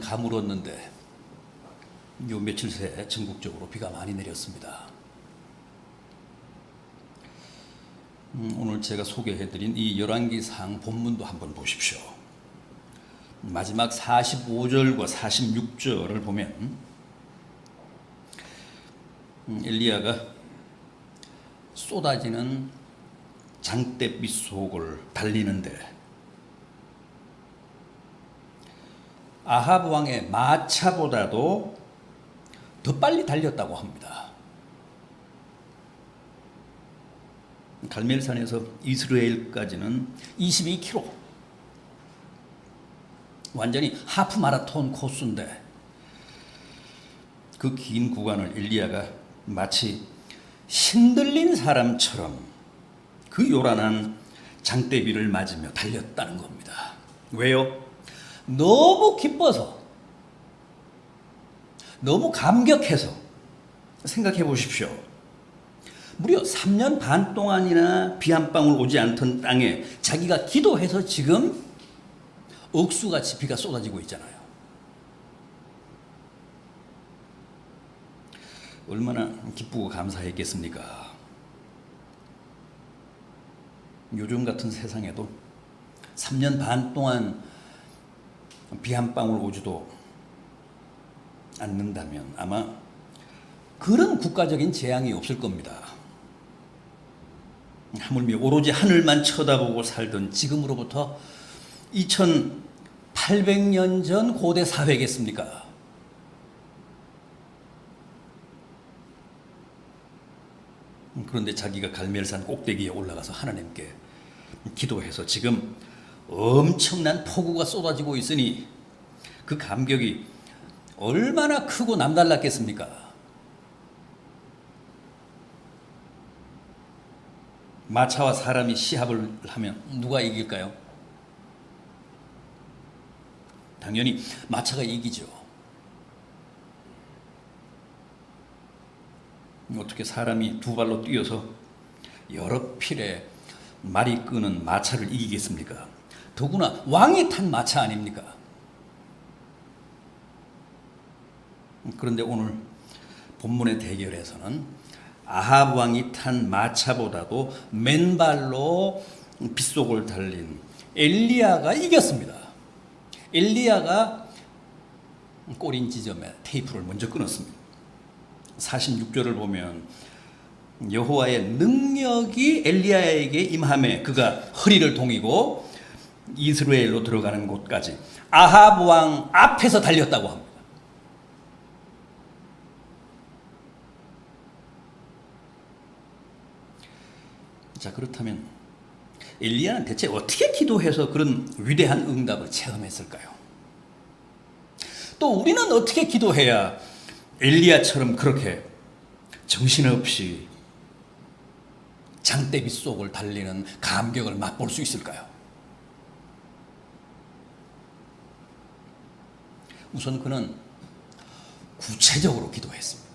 가물었는데 요 며칠 새 전국적으로 비가 많이 내렸습니다. 오늘 제가 소개해드린 이 열왕기상 본문도 한번 보십시오. 마지막 45절과 46절을 보면 엘리야가 쏟아지는 장대빛 속을 달리는데 아합 왕의 마차보다도 더 빨리 달렸다고 합니다. 갈멜산에서 이스라엘까지는 22km, 완전히 하프 마라톤 코스인데 그 긴 구간을 엘리야가 마치 신들린 사람처럼 그 요란한 장대비를 맞으며 달렸다는 겁니다. 왜요? 너무 기뻐서, 너무 감격해서. 생각해 보십시오. 무려 3년 반 동안이나 비 한 방울 오지 않던 땅에 자기가 기도해서 지금 억수같이 비가 쏟아지고 있잖아요. 얼마나 기쁘고 감사했겠습니까? 요즘 같은 세상에도 3년 반 동안 비 한 방울 오지도 않는다면 아마 그런 국가적인 재앙이 없을 겁니다. 하물며 오로지 하늘만 쳐다보고 살던 지금으로부터 2800년 전 고대 사회겠습니까? 그런데 자기가 갈멜산 꼭대기에 올라가서 하나님께 기도해서 지금 엄청난 폭우가 쏟아지고 있으니 그 감격이 얼마나 크고 남달랐겠습니까? 마차와 사람이 시합을 하면 누가 이길까요? 당연히 마차가 이기죠. 어떻게 사람이 두 발로 뛰어서 여러 필에 말이 끄는 마차를 이기겠습니까? 더구나 왕이 탄 마차 아닙니까? 그런데 오늘 본문의 대결에서는 아합 왕이 탄 마차보다도 맨발로 빗속을 달린 엘리야가 이겼습니다. 엘리야가 꼬린 지점에 테이프를 먼저 끊었습니다. 46절을 보면 여호와의 능력이 엘리야에게 임함에 그가 허리를 동이고 이스라엘로 들어가는 곳까지 아합 왕 앞에서 달렸다고 합니다. 자, 그렇다면 엘리야는 대체 어떻게 기도해서 그런 위대한 응답을 체험했을까요? 또 우리는 어떻게 기도해야 엘리야처럼 그렇게 정신없이 장대빛 속을 달리는 감격을 맛볼 수 있을까요? 우선 그는 구체적으로 기도했습니다.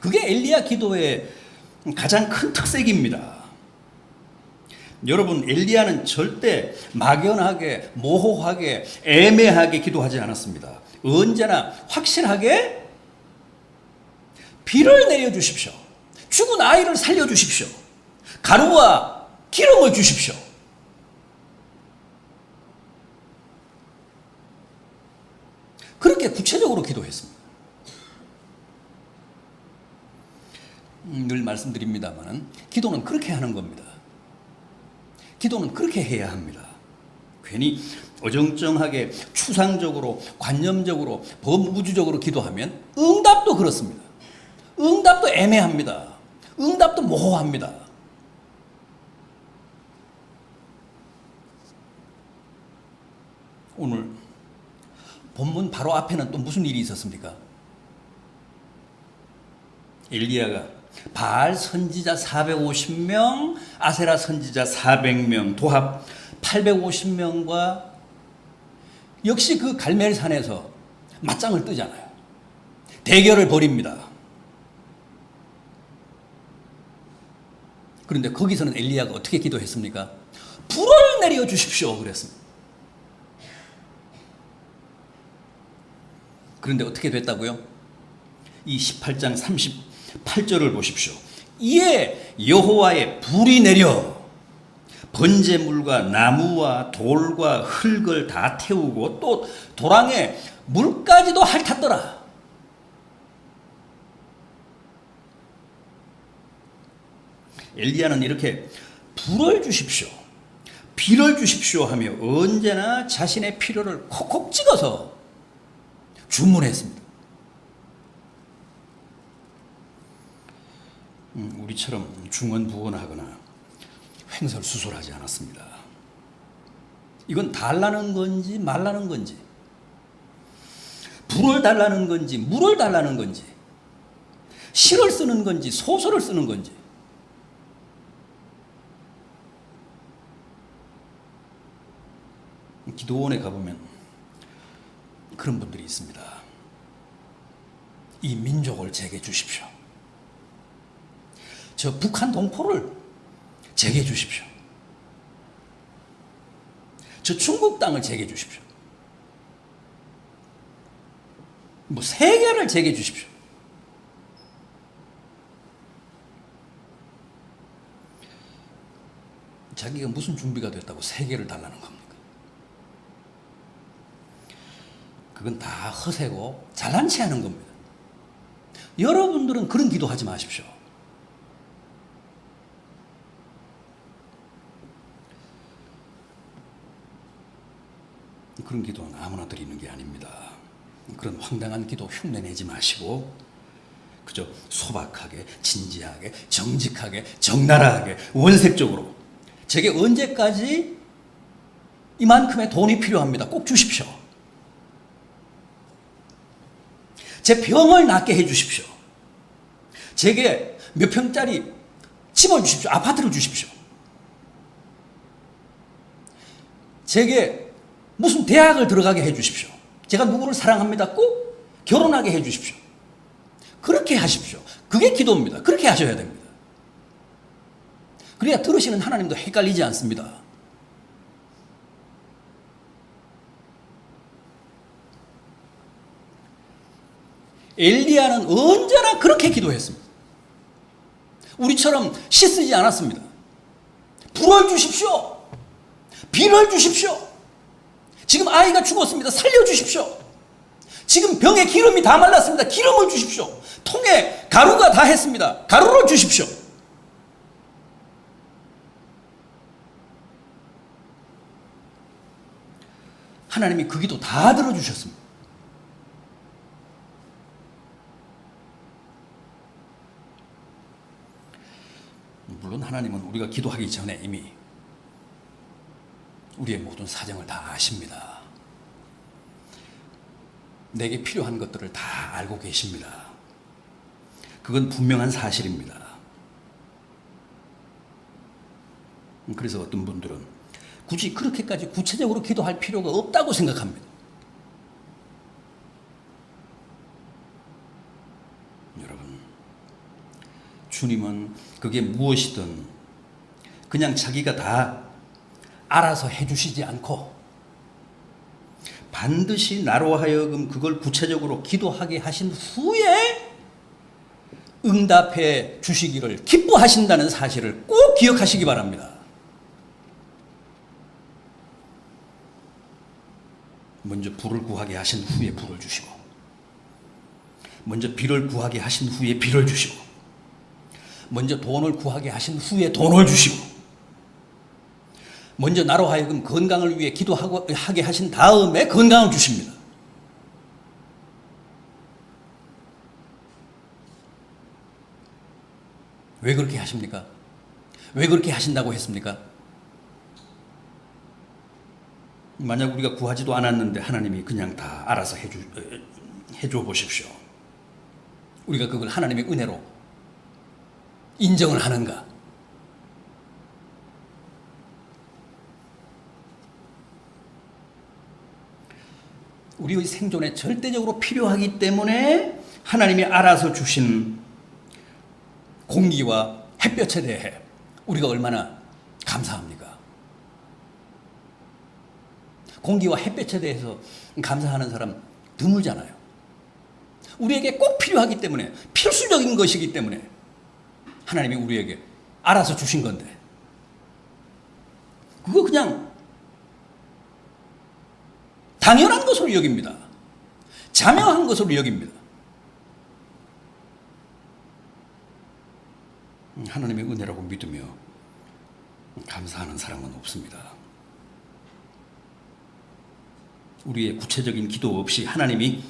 그게 엘리야 기도의 가장 큰 특색입니다. 여러분, 엘리야는 절대 막연하게, 모호하게, 애매하게 기도하지 않았습니다. 언제나 확실하게 비를 내려주십시오. 죽은 아이를 살려주십시오. 가루와 기름을 주십시오. 그렇게 구체적으로 기도했습니다. 늘 말씀드립니다만 기도는 그렇게 하는 겁니다. 기도는 그렇게 해야 합니다. 괜히 어정쩡하게 추상적으로 관념적으로 범우주적으로 기도하면 응답도 그렇습니다. 응답도 애매합니다. 응답도 모호합니다. 오늘 본문 바로 앞에는 또 무슨 일이 있었습니까? 엘리야가 바알 선지자 450명, 아세라 선지자 400명, 도합 850명과 역시 그 갈멜산에서 맞짱을 뜨잖아요. 대결을 벌입니다. 그런데 거기서는 엘리야가 어떻게 기도했습니까? 불을 내려 주십시오 그랬습니다. 그런데 어떻게 됐다고요? 이 18장 38절을 보십시오. 이에 여호와의 불이 내려 번제물과 나무와 돌과 흙을 다 태우고 또 도랑에 물까지도 핥았더라. 엘리야는 이렇게 불을 주십시오, 비를 주십시오 하며 언제나 자신의 필요를 콕콕 찍어서 주문했습니다. 우리처럼 중언부언하거나 횡설수설하지 않았습니다. 이건 달라는 건지 말라는 건지, 불을 달라는 건지 물을 달라는 건지, 시를 쓰는 건지 소설을 쓰는 건지, 기도원에 가보면 그런 분들이 있습니다. 이 민족을 제게 주십시오. 저 북한 동포를 제게 주십시오. 저 중국 땅을 제게 주십시오. 뭐 세계를 제게 주십시오. 자기가 무슨 준비가 됐다고 세계를 달라는 겁니까? 그건 다 허세고 잘난 체 하는 겁니다. 여러분들은 그런 기도하지 마십시오. 그런 기도는 아무나 드리는 게 아닙니다. 그런 황당한 기도 흉내내지 마시고 그저 소박하게, 진지하게, 정직하게, 적나라하게, 원색적으로 제게 언제까지 이만큼의 돈이 필요합니다. 꼭 주십시오. 제 병을 낫게 해 주십시오. 제게 몇 평짜리 집을 주십시오. 아파트를 주십시오. 제게 무슨 대학을 들어가게 해 주십시오. 제가 누구를 사랑합니다. 꼭 결혼하게 해 주십시오. 그렇게 하십시오. 그게 기도입니다. 그렇게 하셔야 됩니다. 그래야 들으시는 하나님도 헷갈리지 않습니다. 엘리야는 언제나 그렇게 기도했습니다. 우리처럼 시 쓰지 않았습니다. 불을 주십시오. 비를 주십시오. 지금 아이가 죽었습니다. 살려주십시오. 지금 병에 기름이 다 말랐습니다. 기름을 주십시오. 통에 가루가 다 했습니다. 가루를 주십시오. 하나님이 그 기도 다 들어주셨습니다. 물론 하나님은 우리가 기도하기 전에 이미 우리의 모든 사정을 다 아십니다. 내게 필요한 것들을 다 알고 계십니다. 그건 분명한 사실입니다. 그래서 어떤 분들은 굳이 그렇게까지 구체적으로 기도할 필요가 없다고 생각합니다. 여러분, 주님은 그게 무엇이든 그냥 자기가 다 알아서 해주시지 않고 반드시 나로 하여금 그걸 구체적으로 기도하게 하신 후에 응답해 주시기를 기뻐하신다는 사실을 꼭 기억하시기 바랍니다. 먼저 불을 구하게 하신 후에 불을 주시고, 먼저 비를 구하게 하신 후에 비를 주시고, 먼저 돈을 구하게 하신 후에 돈을 주시고, 먼저 나로 하여금 건강을 위해 기도하게 하신 다음에 건강을 주십니다. 왜 그렇게 하십니까? 왜 그렇게 하신다고 했습니까? 만약 우리가 구하지도 않았는데 하나님이 그냥 다 알아서 해줘 보십시오. 우리가 그걸 하나님의 은혜로 인정을 하는가? 우리의 생존에 절대적으로 필요하기 때문에 하나님이 알아서 주신 공기와 햇볕에 대해 우리가 얼마나 감사합니까? 공기와 햇볕에 대해서 감사하는 사람 드물잖아요. 우리에게 꼭 필요하기 때문에, 필수적인 것이기 때문에 하나님이 우리에게 알아서 주신 건데, 그거 그냥 당연한 것으로 여깁니다. 자명한 것으로 여깁니다. 하나님의 은혜라고 믿으며 감사하는 사람은 없습니다. 우리의 구체적인 기도 없이 하나님이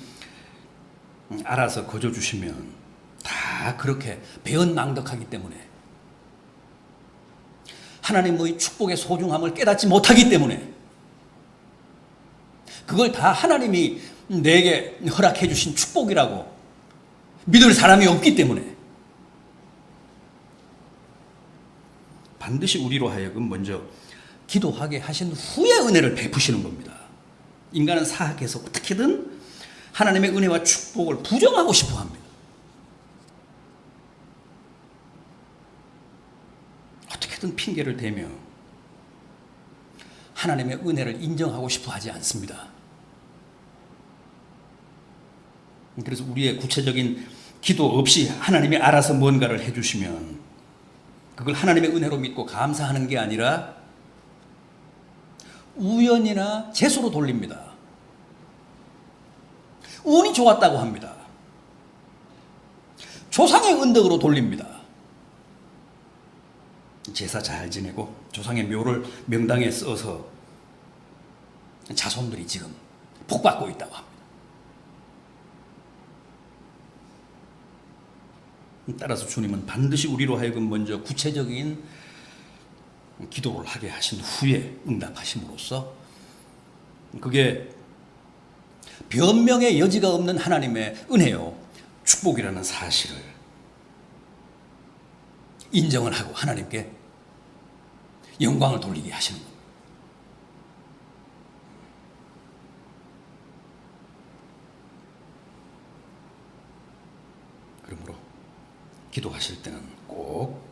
알아서 거저 주시면 다 그렇게 배은망덕하기 때문에, 하나님의 축복의 소중함을 깨닫지 못하기 때문에, 그걸 다 하나님이 내게 허락해 주신 축복이라고 믿을 사람이 없기 때문에, 반드시 우리로 하여금 먼저 기도하게 하신 후에 은혜를 베푸시는 겁니다. 인간은 사악해서 어떻게든 하나님의 은혜와 축복을 부정하고 싶어 합니다. 어떻게든 핑계를 대며 하나님의 은혜를 인정하고 싶어 하지 않습니다. 그래서 우리의 구체적인 기도 없이 하나님이 알아서 뭔가를 해주시면 그걸 하나님의 은혜로 믿고 감사하는 게 아니라 우연이나 재수로 돌립니다. 운이 좋았다고 합니다. 조상의 은덕으로 돌립니다. 제사 잘 지내고 조상의 묘를 명당에 써서 자손들이 지금 복받고 있다고 합니다. 따라서 주님은 반드시 우리로 하여금 먼저 구체적인 기도를 하게 하신 후에 응답하심으로써, 그게 변명의 여지가 없는 하나님의 은혜요 축복이라는 사실을 인정을 하고 하나님께 영광을 돌리게 하시는 겁니다. 그러므로 기도하실 때는 꼭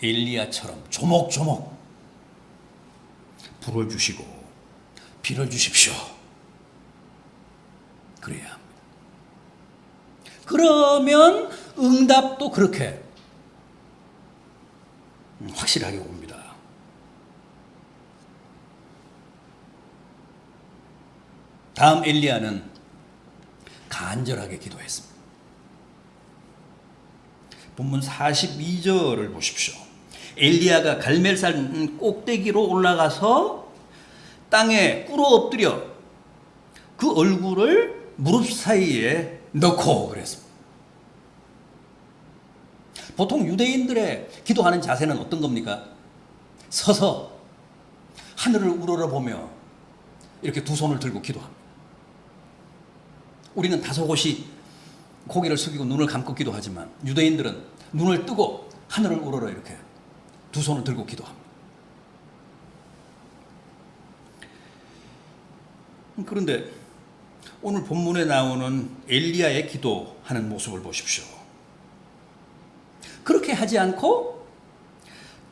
엘리야처럼 조목조목 불을 주시고 비를 주십시오. 그래야 합니다. 그러면 응답도 그렇게 확실하게 옵니다. 다음 엘리야는 간절하게 기도했습니다. 본문 42절을 보십시오. 엘리야가 갈멜산 꼭대기로 올라가서 땅에 꿇어 엎드려 그 얼굴을 무릎 사이에 넣고 그랬습니다. 보통 유대인들의 기도하는 자세는 어떤 겁니까? 서서 하늘을 우러러보며 이렇게 두 손을 들고 기도합니다. 우리는 다소곳이 고개를 숙이고 눈을 감고 기도하지만 유대인들은 눈을 뜨고 하늘을 우러러 이렇게 두 손을 들고 기도합니다. 그런데 오늘 본문에 나오는 엘리야의 기도하는 모습을 보십시오. 그렇게 하지 않고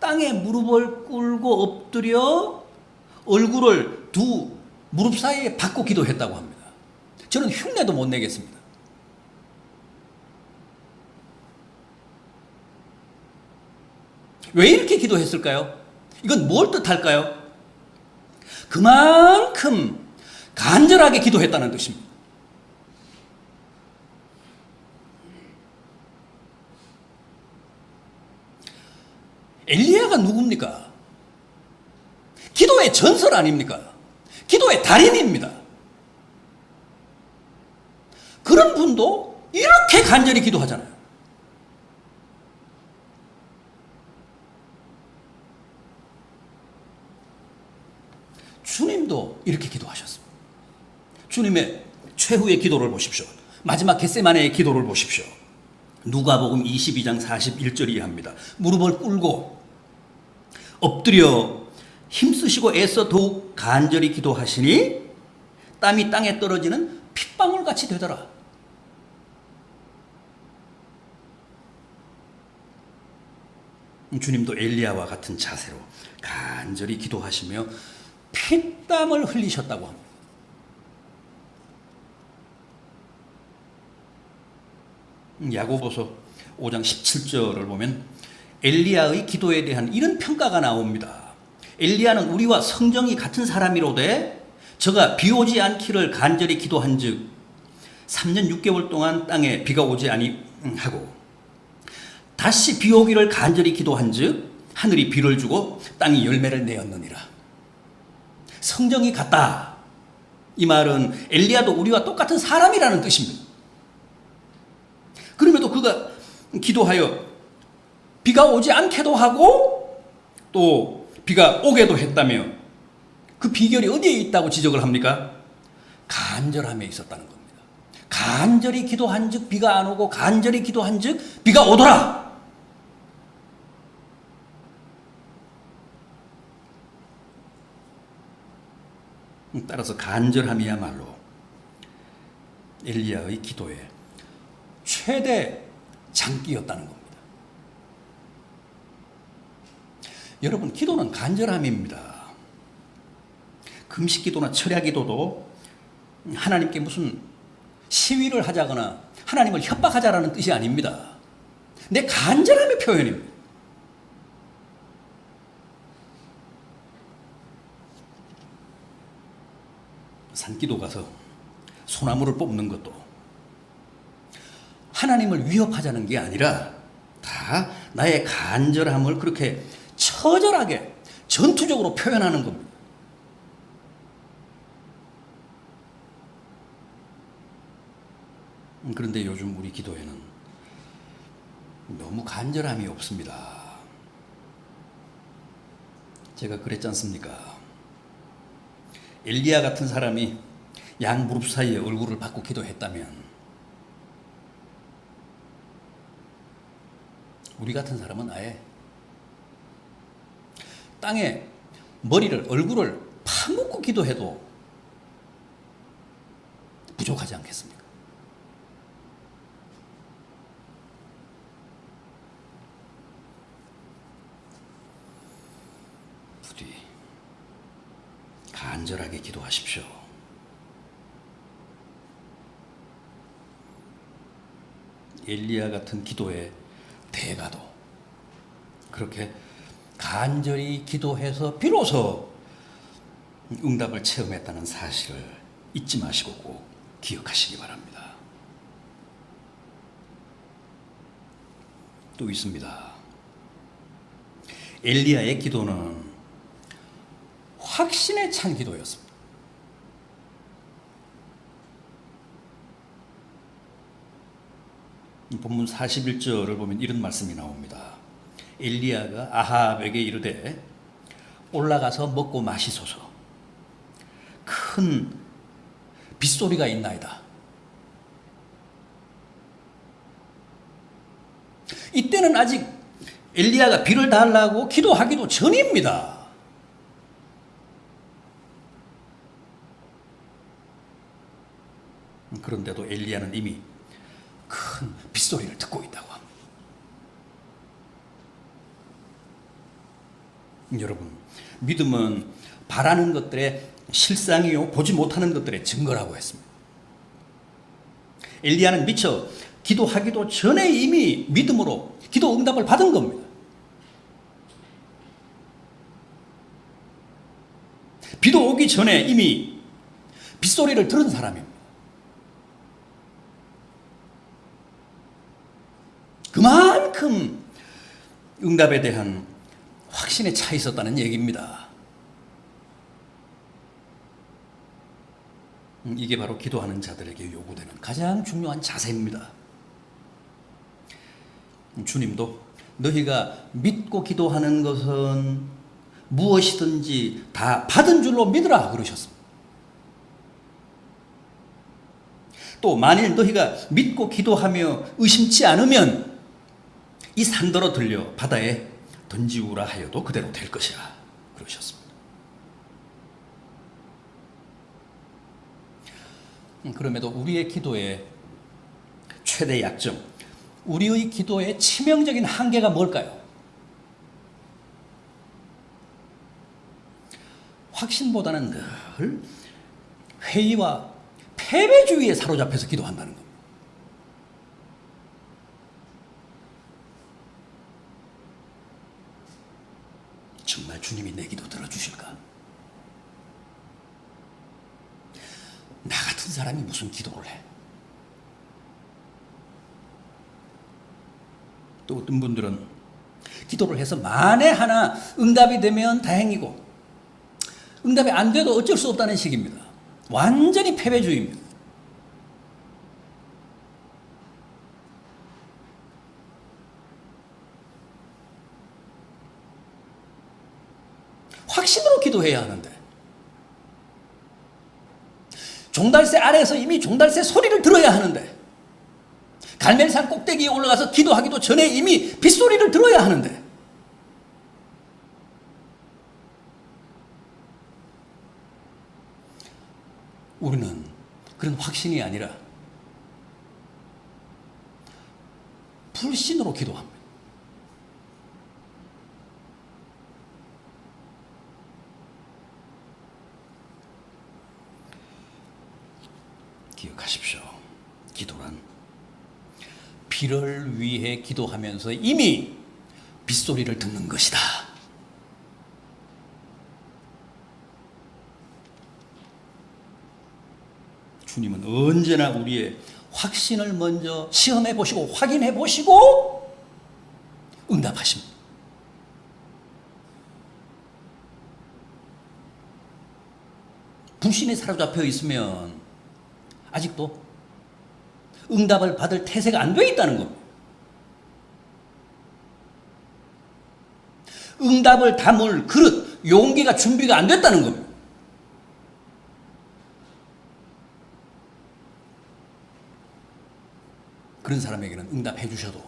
땅에 무릎을 꿇고 엎드려 얼굴을 두 무릎 사이에 받고 기도했다고 합니다. 저는 흉내도 못 내겠습니다. 왜 이렇게 기도했을까요? 이건 뭘 뜻할까요? 그만큼 간절하게 기도했다는 뜻입니다. 엘리야가 누굽니까? 기도의 전설 아닙니까? 기도의 달인입니다. 그런 분도 이렇게 간절히 기도하잖아요. 주님도 이렇게 기도하셨습니다. 주님의 최후의 기도를 보십시오. 마지막 겟세마네의 기도를 보십시오. 누가복음 22장 41절 이해합니다. 무릎을 꿇고 엎드려 힘쓰시고 애써 더욱 간절히 기도하시니 땀이 땅에 떨어지는 핏방울같이 되더라. 주님도 엘리야와 같은 자세로 간절히 기도하시며 피땀을 흘리셨다고 합니다. 야고보서 5장 17절을 보면 엘리야의 기도에 대한 이런 평가가 나옵니다. 엘리야는 우리와 성정이 같은 사람이로되 저가 비 오지 않기를 간절히 기도한즉 3년 6개월 동안 땅에 비가 오지 아니하고 다시 비 오기를 간절히 기도한즉 하늘이 비를 주고 땅이 열매를 내었느니라. 성정이 같다. 이 말은 엘리야도 우리와 똑같은 사람이라는 뜻입니다. 그럼에도 그가 기도하여 비가 오지 않게도 하고 또 비가 오게도 했다며 그 비결이 어디에 있다고 지적을 합니까? 간절함에 있었다는 겁니다. 간절히 기도한즉 비가 안 오고 간절히 기도한즉 비가 오더라. 따라서 간절함이야말로 엘리야의 기도의 최대 장기였다는 겁니다. 여러분, 기도는 간절함입니다. 금식 기도나 철야 기도도 하나님께 무슨 시위를 하자거나 하나님을 협박하자라는 뜻이 아닙니다. 내 간절함의 표현입니다. 산기도 가서 소나무를 뽑는 것도 하나님을 위협하자는 게 아니라 다 나의 간절함을 그렇게 처절하게 전투적으로 표현하는 겁니다. 그런데 요즘 우리 기도에는 너무 간절함이 없습니다. 제가 그랬지 않습니까? 엘리야 같은 사람이 양 무릎 사이에 얼굴을 받고 기도했다면 우리 같은 사람은 아예 땅에 얼굴을 파묻고 기도해도 부족하지 않겠습니까? 부디 간절하게 기도하십시오. 엘리야 같은 기도의 대가도 그렇게 간절히 기도해서 비로소 응답을 체험했다는 사실을 잊지 마시고 꼭 기억하시기 바랍니다. 또 있습니다. 엘리야의 기도는 확신에 찬 기도였습니다. 본문 41절을 보면 이런 말씀이 나옵니다. 엘리야가 아합에게 이르되 올라가서 먹고 마시소서. 큰 빗소리가 있나이다. 이때는 아직 엘리야가 비를 달라고 기도하기도 전입니다. 그런데도 엘리야는 이미 큰 빗소리를 듣고 있다고 합니다. 여러분, 믿음은 바라는 것들의 실상이요 보지 못하는 것들의 증거라고 했습니다. 엘리야는 미처 기도하기도 전에 이미 믿음으로 기도 응답을 받은 겁니다. 비도 오기 전에 이미 빗소리를 들은 사람입니다. 그만큼 응답에 대한 확신에 차 있었다는 얘기입니다. 이게 바로 기도하는 자들에게 요구되는 가장 중요한 자세입니다. 주님도 너희가 믿고 기도하는 것은 무엇이든지 다 받은 줄로 믿으라 그러셨습니다. 또 만일 너희가 믿고 기도하며 의심치 않으면 이 산더러 들려 바다에 던지우라 하여도 그대로 될 것이라 그러셨습니다. 그럼에도 우리의 기도의 최대 약점, 우리의 기도의 치명적인 한계가 뭘까요? 확신보다는 늘 회의와 패배주의에 사로잡혀서 기도한다는 겁니다. 정말 주님이 내 기도 들어주실까? 나 같은 사람이 무슨 기도를 해? 또 어떤 분들은 기도를 해서 만에 하나 응답이 되면 다행이고 응답이 안 돼도 어쩔 수 없다는 식입니다. 완전히 패배주의입니다. 확신으로 기도해야 하는데 종달새 아래에서 이미 종달새 소리를 들어야 하는데 갈멜산 꼭대기에 올라가서 기도하기도 전에 이미 빗소리를 들어야 하는데 우리는 그런 확신이 아니라 불신으로 기도합니다. 기억하십시오. 기도란 비를 위해 기도하면서 이미 빗소리를 듣는 것이다. 주님은 언제나 우리의 확신을 먼저 시험해 보시고 확인해 보시고 응답하십니다. 불신에 사로잡혀 있으면 아직도 응답을 받을 태세가 안 돼 있다는 겁니다. 응답을 담을 그릇, 용기가 준비가 안 됐다는 겁니다. 그런 사람에게는 응답해 주셔도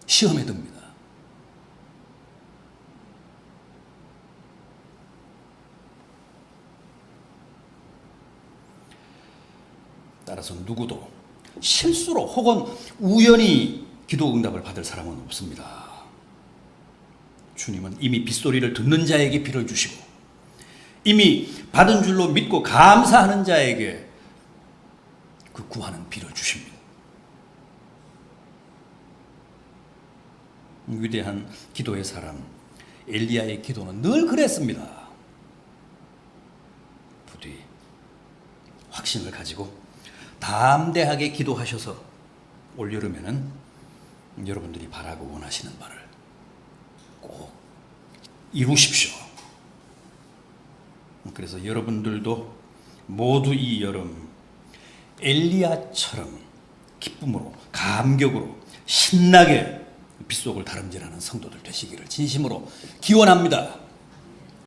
시험에 듭니다. 따라서 누구도 실수로 혹은 우연히 기도 응답을 받을 사람은 없습니다. 주님은 이미 빗소리를 듣는 자에게 비를 주시고 이미 받은 줄로 믿고 감사하는 자에게 그 구하는 비를 주십니다. 위대한 기도의 사람 엘리야의 기도는 늘 그랬습니다. 부디 확신을 가지고 담대하게 기도하셔서 올여름에는 여러분들이 바라고 원하시는 바를 꼭 이루십시오. 그래서 여러분들도 모두 이 여름 엘리야처럼 기쁨으로 감격으로 신나게 빗속을 다름질하는 성도들 되시기를 진심으로 기원합니다.